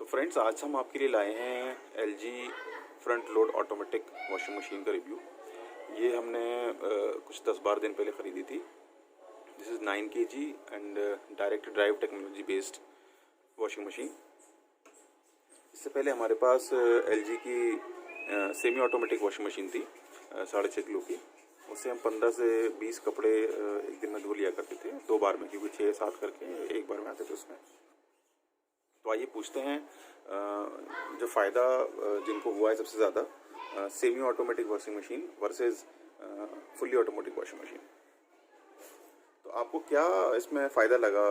तो फ्रेंड्स, आज हम आपके लिए लाए हैं LG front load automatic washing machine का रिव्यू। ये हमने कुछ 10-12 दिन पहले ख़रीदी थी। This is 9 kg and direct drive technology based washing machine. इससे पहले हमारे पास LG की सेमी ऑटोमेटिक वॉशिंग मशीन थी 6.5 किलो की। उससे हम 15 से 20 कपड़े एक दिन में धो लिया करते थे, 2 बार में, क्योंकि 6-7 करके एक बार में आते थे उसमें। तो आइए पूछते हैं जो फ़ायदा जिनको हुआ है सबसे ज़्यादा semi automatic washing machine versus fully automatic washing machine. तो आपको क्या इसमें फ़ायदा लगा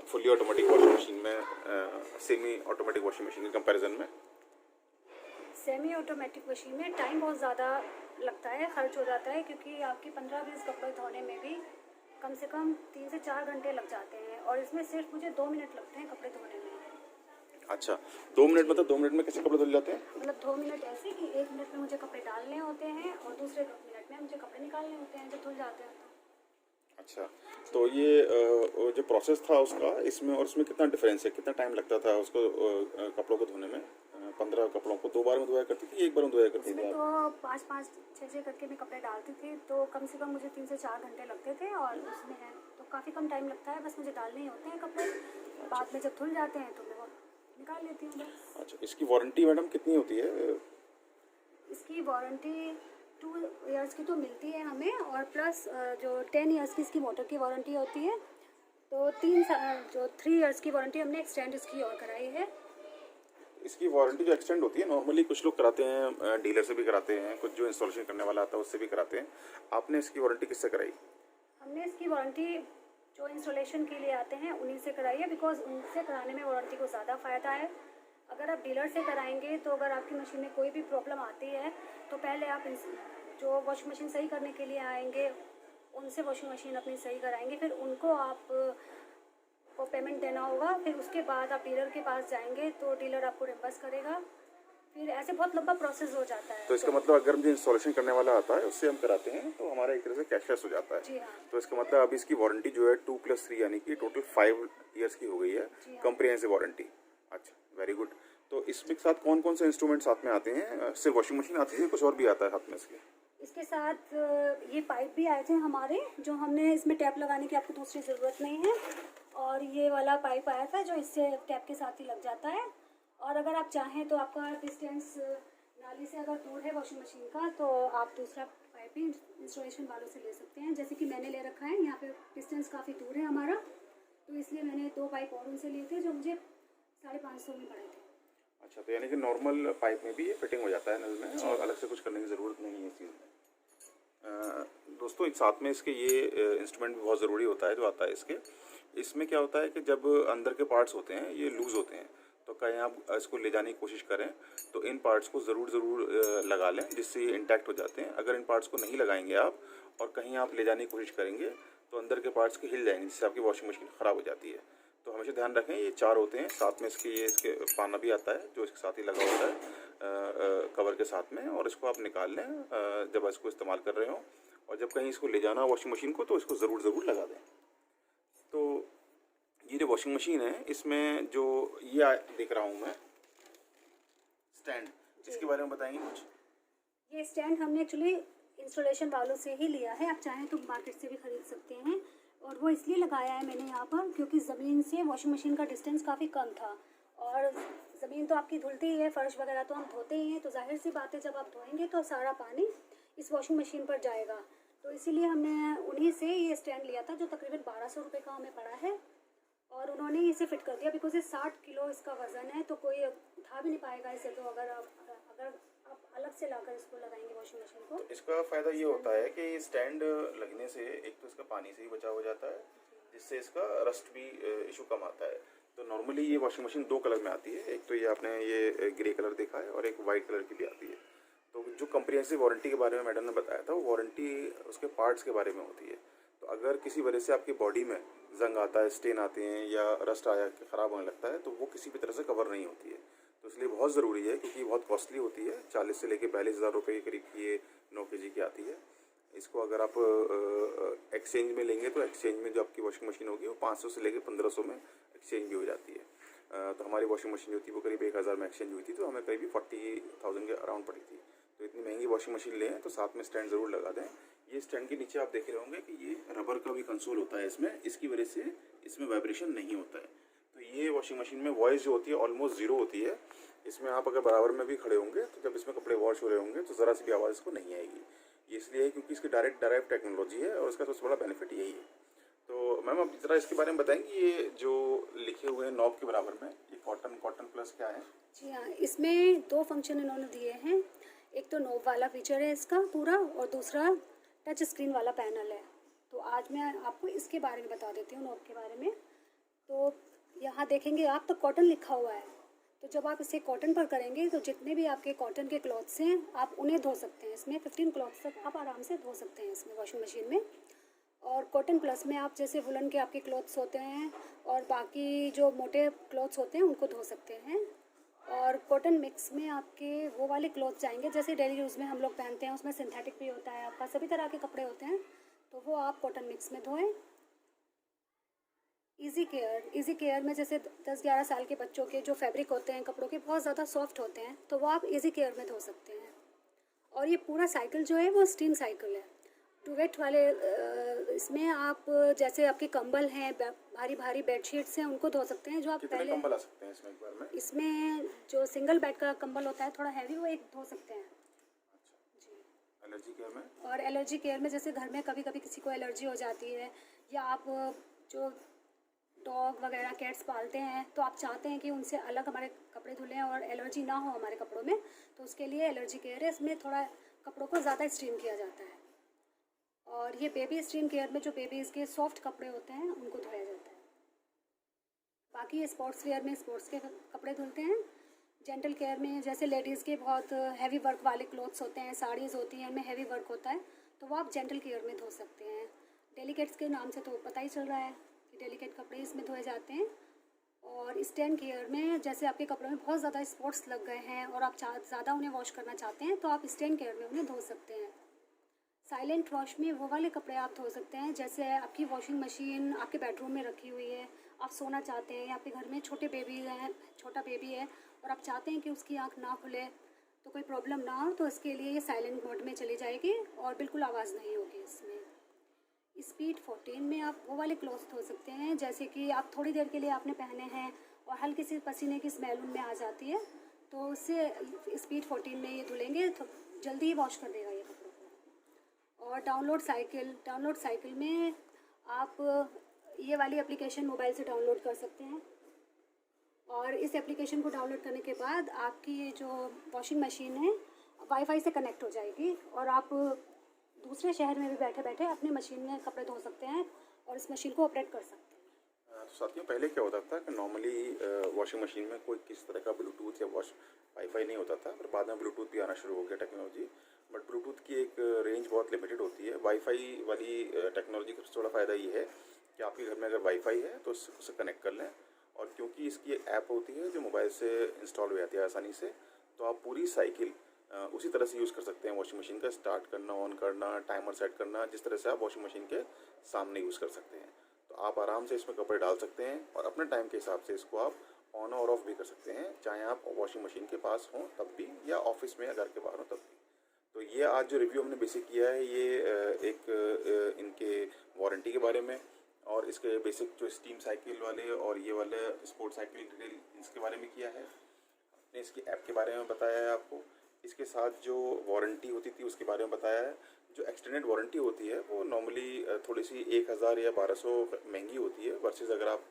फुल्ली ऑटोमेटिक वॉशिंग मशीन में सेमी ऑटोमेटिक वॉशिंग मशीन के कंपैरिजन में? सेमी ऑटोमेटिक मशीन में टाइम बहुत ज़्यादा लगता है, खर्च हो जाता है, क्योंकि आपके 15-20 कपड़े धोने में भी कम से कम 3 से 4 घंटे लग जाते हैं और इसमें सिर्फ मुझे 2 मिनट लगते हैं कपड़े धोने में। अच्छा, 2 मिनट मतलब 2 मिनट में कैसे कपड़े धुल जाते हैं? मतलब 2 मिनट ऐसे कि 1 मिनट में मुझे कपड़े डालने होते हैं और दूसरे 2 मिनट में मुझे कपड़े निकालने होते हैं जब धुल जाते हैं। अच्छा, तो ये जो प्रोसेस था उसका इसमें और इसमें कितना डिफरेंस है? कितना टाइम लगता था उसको कपड़ों को धोने में? 15 कपड़ों को 2 बार में धोया करती थी, 1 बार में धोया करती थी? तो 5-5, 6-6 करके मैं कपड़े डालती थी, तो कम से कम मुझे 3 से 4 घंटे लगते थे और उसमें है तो काफ़ी कम टाइम लगता है। बस मुझे डालने ही होते हैं कपड़े, बाद में जब धुल जाते हैं तो मैं वो निकाल लेती हूँ बस। अच्छा, इसकी वारंटी मैडम कितनी होती है? इसकी वारंटी 2 इयर्स की तो मिलती है हमें, और प्लस जो 10 इयर्स की इसकी मोटर की वारंटी होती है। तो 3 इयर्स की वारंटी हमने एक्सटेंड इसकी और कराई है। इसकी वारंटी जो एक्सटेंड होती है, नॉर्मली कुछ लोग कराते हैं, डीलर से भी कराते हैं, कुछ जो इंस्टॉलेशन करने वाला आता है उससे भी कराते हैं। आपने इसकी वारंटी किससे कराई? हमने इसकी वारंटी जो इंस्टॉलेशन के लिए आते हैं उन्हीं से कराई है, बिकॉज उनसे कराने में वारंटी को ज़्यादा फ़ायदा है। अगर आप डीलर से कराएंगे तो अगर आपकी मशीन में कोई भी प्रॉब्लम आती है तो पहले आप जो वॉशिंग मशीन सही करने के लिए आएंगे उनसे वॉशिंग मशीन अपनी सही कराएंगे, फिर उनको आप को पेमेंट देना होगा, फिर उसके बाद आप डीलर के पास जाएंगे तो डीलर आपको रिम्बर्स करेगा। फिर ऐसे बहुत लंबा प्रोसेस हो जाता है। तो इसका मतलब अगर जो इंस्टॉलेशन करने वाला आता है उससे हम कराते हैं तो हमारा एक तरह से कैशलेस हो जाता है। जी हाँ। तो इसका मतलब अभी इसकी वारंटी जो है 2+3 यानी कि टोटल 5 इयर्स की हो गई है, कॉम्प्रिहेंसिव वारंटी। अच्छा, वेरी गुड। तो इसके साथ कौन कौन से इंस्ट्रूमेंट साथ में आते हैं? सिर्फ वॉशिंग मशीन आती है, कुछ और भी आता है साथ में इसके? इसके साथ ये पाइप भी आए थे हमारे, जो हमने इसमें टैप लगाने की आपको दूसरी ज़रूरत नहीं है, और ये वाला पाइप आया था जो इससे टैप के साथ ही लग जाता है। और अगर आप चाहें तो आपका डिस्टेंस नाली से अगर दूर है वॉशिंग मशीन का तो आप दूसरा पाइप भी इंस्टॉलेशन वालों से ले सकते हैं। जैसे कि मैंने ले रखा है, यहाँ पे डिस्टेंस काफ़ी दूर है हमारा, तो इसलिए मैंने 2 पाइप और उनसे लिए थे जो मुझे 550 में पड़े थे। अच्छा, तो यानी कि नॉर्मल पाइप में भी ये फिटिंग हो जाता है नल में और अलग से कुछ करने की ज़रूरत नहीं है इस चीज़ में। दोस्तों, एक साथ में इसके ये इंस्ट्रूमेंट भी बहुत ज़रूरी होता है जो आता है इसके। इसमें क्या होता है कि जब अंदर के पार्ट्स होते हैं ये लूज़ होते हैं, तो कहीं आप इसको ले जाने की कोशिश करें तो इन पार्ट्स को ज़रूर लगा लें, जिससे ये इंटैक्ट हो जाते हैं। अगर इन पार्ट्स को नहीं लगाएंगे आप और कहीं आप ले जाने की कोशिश करेंगे तो अंदर के पार्ट्स के हिल जाएंगे, जिससे आपकी वॉशिंग मशीन ख़राब हो जाती है। तो हमेशा ध्यान रखें, ये 4 होते हैं साथ में, इसके पाना भी आता है जो इसके साथ ही लगा होता है कवर के साथ में, और इसको आप निकाल लें जब इसको इस्तेमाल कर रहे हो, और जब कहीं इसको ले जाना वॉशिंग मशीन को तो इसको ज़रूर लगा दें। तो ये जो वॉशिंग मशीन है इसमें जो ये देख रहा हूँ मैं स्टैंड, इसके बारे में बताएंगे कुछ? ये स्टैंड हमने एक्चुअली इंस्टॉलेशन वालों से ही लिया है, आप चाहें तो मार्केट से भी ख़रीद सकते हैं। और वो इसलिए लगाया है मैंने यहाँ पर क्योंकि ज़मीन से वॉशिंग मशीन का डिस्टेंस काफ़ी कम था, और ज़मीन तो आपकी धुलती ही है, फ़र्श वगैरह तो हम धोते ही हैं, तो जाहिर सी बात है जब आप धोएंगे तो सारा पानी इस वॉशिंग मशीन पर जाएगा। तो इसीलिए हमने उन्हीं से ये स्टैंड लिया था जो तकरीबन 1200 रुपये का हमें पड़ा है, और उन्होंने इसे फिट कर दिया बिकॉज ये 60 किलो इसका वज़न है, तो कोई उठा भी नहीं पाएगा इसे। तो अगर आप अलग से लाकर इसको लगाएंगे वॉशिंग मशीन को, तो इसका फ़ायदा ये होता है कि स्टैंड लगने से एक तो इसका पानी से ही बचाव हो जाता है, जिससे इसका रस्ट भी इशू कम आता है। तो नॉर्मली ये वॉशिंग मशीन 2 कलर में आती है, एक तो ये आपने ये ग्रे कलर देखा है और एक वाइट कलर की भी आती है। तो जो कम्प्रिहेंसिव वारंटी के बारे में मैडम ने बताया था, वो वारंटी उसके पार्ट्स के बारे में होती है। तो अगर किसी वजह से आपकी बॉडी में जंग आता है, स्टेन आते हैं या रस्ट आया ख़राब होने लगता है, तो वो किसी भी तरह से कवर नहीं होती है। तो इसलिए बहुत ज़रूरी है, क्योंकि बहुत कॉस्टली होती है, 40 से लेकर 42,000 रुपये के करीब की ये 9 kg की आती है। इसको अगर आप एक्सचेंज में लेंगे तो एक्सचेंज में जो आपकी वॉशिंग मशीन होगी वो 500 से लेकर 1500 में एक्सचेंज भी हो जाती है। तो हमारी वॉशिंग मशीन जो थी वो करीब 1000 में एक्सचेंज हुई थी, तो हमें करीब 40,000 के अराउंड पड़ी थी। तो इतनी महंगी वॉशिंग मशीन लें तो साथ में स्टैंड ज़रूर लगा दें। ये स्टैंड के नीचे आप देख रहे होंगे कि ये रबर का भी कंसोल होता है इसमें, इसकी वजह से इसमें वाइब्रेशन नहीं होता है। तो ये वॉशिंग मशीन में वॉइस जो होती है ऑलमोस्ट ज़ीरो होती है। इसमें आप अगर बराबर में भी खड़े होंगे तो जब इसमें कपड़े वॉश हो रहे होंगे तो ज़रा सी भी आवाज़ इसको नहीं आएगी। ये इसलिए है क्योंकि इसकी डायरेक्ट टेक्नोलॉजी है और इसका सबसे बड़ा बेनिफिट यही है। तो मैम आप ज़रा इसके बारे में बताएंगी, ये जो लिखे हुए हैं नॉब के बराबर में, ये कॉटन प्लस क्या है? जी हाँ, इसमें 2 फंक्शन इन्होंने दिए हैं। एक तो नॉब वाला फीचर है इसका पूरा, और दूसरा टच स्क्रीन वाला पैनल है। तो आज मैं आपको इसके बारे में बता देती हूँ, नॉब के बारे में। तो यहाँ देखेंगे आप तो कॉटन लिखा हुआ है, तो जब आप इसे कॉटन पर करेंगे तो जितने भी आपके कॉटन के क्लॉथ्स हैं आप उन्हें धो सकते हैं। इसमें 15 क्लॉथ्स तक आप आराम से धो सकते हैं इसमें वॉशिंग मशीन में। और कॉटन प्लस में आप जैसे वुलन के आपके क्लॉथ्स होते हैं और बाकी जो मोटे क्लॉथ्स होते हैं उनको धो सकते हैं। और कॉटन मिक्स में आपके वो वाले क्लॉथ जाएंगे जैसे डेली यूज़ में हम लोग पहनते हैं, उसमें सिंथेटिक भी होता है आपका, सभी तरह के कपड़े होते हैं, तो वो आप कॉटन मिक्स में धोएं। इजी केयर में जैसे 10-11 साल के बच्चों के जो फैब्रिक होते हैं कपड़ों के बहुत ज़्यादा सॉफ्ट होते हैं, तो वो आप इजी केयर में धो सकते हैं। और ये पूरा साइकिल जो है वो स्टीम साइकिल है। टू वेट वाले इसमें आप जैसे आपके कंबल हैं, भारी भारी बेडशीट्स हैं, उनको धो सकते हैं। जो आप कितने कंबल आ सकते हैं इसमें एक बार में? इसमें जो सिंगल बेड का कंबल होता है थोड़ा हैवी, वो एक धो सकते हैं। जी। एलर्जी केयर में? और एलर्जी केयर में जैसे घर में कभी कभी किसी को एलर्जी हो जाती है, या आप जो डॉग वगैरह कैट्स पालते हैं तो आप चाहते हैं कि उनसे अलग हमारे कपड़े धुलें और एलर्जी ना हो हमारे कपड़ों में, तो उसके लिए एलर्जी केयर है। इसमें थोड़ा कपड़ों को ज़्यादा स्टीम किया जाता है। और ये बेबी स्टीम केयर में जो बेबीज़ के सॉफ्ट कपड़े होते हैं उनको धोया जाता है। बाकी ये स्पोर्ट्स वेयर में स्पोर्ट्स के कपड़े धुलते हैं। जेंटल केयर में जैसे लेडीज़ के बहुत हैवी वर्क वाले क्लोथ्स होते हैं, साड़ीज़ होती हैं, उनमें हैवी वर्क होता है, तो वो आप जेंटल केयर में धो सकते हैं। डेलिकेट्स के नाम से तो पता ही चल रहा है कि डेलिकेट कपड़े इसमें धोए जाते हैं। और स्टैंड केयर में जैसे आपके कपड़ों में बहुत ज़्यादा स्पॉट्स लग गए हैं और आप ज़्यादा उन्हें वॉश करना चाहते हैं, तो आप स्टैंड केयर में उन्हें धो सकते हैं। साइलेंट वॉश में वो वाले कपड़े आप धो सकते हैं जैसे आपकी वॉशिंग मशीन आपके बेडरूम में रखी हुई है, आप सोना चाहते हैं, या आपके घर में छोटा बेबी है और आप चाहते हैं कि उसकी आँख ना खुले तो कोई प्रॉब्लम ना हो, तो इसके लिए ये साइलेंट मोड में चली जाएगी और बिल्कुल आवाज़ नहीं होगी इसमें। स्पीड 14 में आप वो वाले क्लॉथ्स धो सकते हैं जैसे कि आप थोड़ी देर के लिए आपने पहने हैं और हल्की सी पसीने की स्मेल उनमें आ जाती है, तो उससे स्पीड 14 में ये धुलेंगे तो जल्दी ही वॉश कर देगा ये कपड़ों को। और डाउनलोड साइकिल में आप ये वाली एप्लीकेशन मोबाइल से डाउनलोड कर सकते हैं। और इस एप्लीकेशन को डाउनलोड करने के बाद आपकी ये जो वॉशिंग मशीन है वाईफाई से कनेक्ट हो जाएगी और आप दूसरे शहर में भी बैठे बैठे अपनी मशीन में कपड़े धो सकते हैं और इस मशीन को ऑपरेट कर सकते हैं। तो साथियों, पहले क्या होता था कि नॉर्मली वॉशिंग मशीन में कोई किस तरह का ब्लूटूथ या वाईफाई नहीं होता था, पर बाद में ब्लूटूथ भी आना शुरू हो गया टेक्नोलॉजी। बट ब्लूटूथ की एक रेंज बहुत लिमिटेड होती है। वाईफाई वाली टेक्नोलॉजी का सबसे बड़ा फ़ायदा ये है कि आपके घर में अगर वाईफाई है तो उससे कनेक्ट कर लें, और क्योंकि इसकी एक ऐप होती है जो मोबाइल से इंस्टॉल हो जाती है आसानी से, तो आप पूरी साइकिल उसी तरह से यूज़ कर सकते हैं वॉशिंग मशीन का। स्टार्ट करना, ऑन करना, टाइमर सेट करना, जिस तरह से आप वॉशिंग मशीन के सामने यूज़ कर सकते हैं। तो आप आराम से इसमें कपड़े डाल सकते हैं और अपने टाइम के हिसाब से इसको आप ऑन और ऑफ भी कर सकते हैं, चाहे आप वॉशिंग मशीन के पास हों तब भी या ऑफिस में या घर के बाहर हों तब भी। तो ये आज जो रिव्यू हमने बेसिक किया है ये एक इनके वारंटी के बारे में और इसके बेसिक जो स्टीम साइकिल वाले और ये वाले स्पोर्ट साइकिल डिटेल इसके बारे में किया है। हमने इसकी ऐप के बारे में बताया है आपको, इसके साथ जो वारंटी होती थी उसके बारे में बताया है। जो एक्सटेंडेड वारंटी होती है वो नॉर्मली थोड़ी सी 1000 या 1200 महंगी होती है वर्सेस अगर आप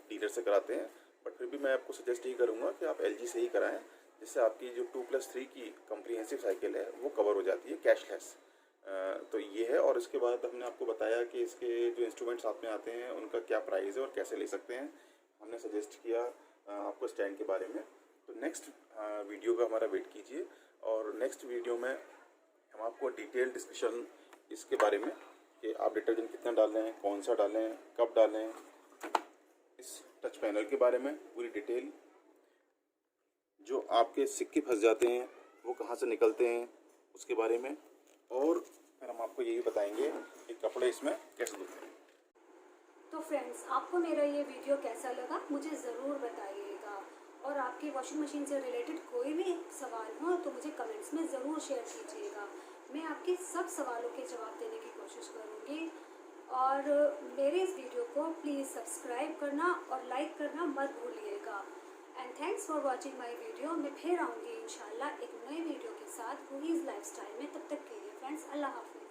डीलर से कराते हैं। बट फिर भी मैं आपको सजेस्ट यही करूँगा कि आप LG से ही कराएं, जिससे आपकी जो 2+3 की कम्प्रीहेंसिव साइकिल है वो कवर हो जाती है कैशलेस। तो ये है। और इसके बाद हमने आपको बताया कि इसके जो इंस्ट्रूमेंट साथ में आते हैं उनका क्या प्राइस है और कैसे ले सकते हैं। हमने सजेस्ट किया आपको स्टैंड के बारे में। तो नेक्स्ट वीडियो का हमारा वेट कीजिए, और नेक्स्ट वीडियो में हम आपको डिटेल डिस्कशन इसके बारे में कि आप डिटर्जेंट कितना डालें, कौन सा डालें, कब डालें, इस टच पैनल के बारे में पूरी डिटेल, जो आपके सिक्के फंस जाते हैं वो कहाँ से निकलते हैं उसके बारे में, और फिर हम आपको ये भी बताएंगे कि कपड़े इसमें कैसे धोते हैं। तो फ्रेंड्स, आपको मेरा ये वीडियो कैसा लगा मुझे ज़रूर बताइएगा, और आपकी वॉशिंग मशीन से रिलेटेड कोई भी सवाल हो तो मुझे कमेंट्स में ज़रूर शेयर कीजिएगा। मैं आपके सब सवालों के जवाब देने की कोशिश करूँगी। और मेरे इस वीडियो को प्लीज़ सब्सक्राइब करना और लाइक करना मत भूलिएगा। And thanks for watching my video. मैं फिर आऊँगी इंशाल्लाह एक नए वीडियो के साथ रूहीज़ लाइफस्टाइल में। तब तक के लिए फ्रेंड्स, अल्लाह हाफ़िज़।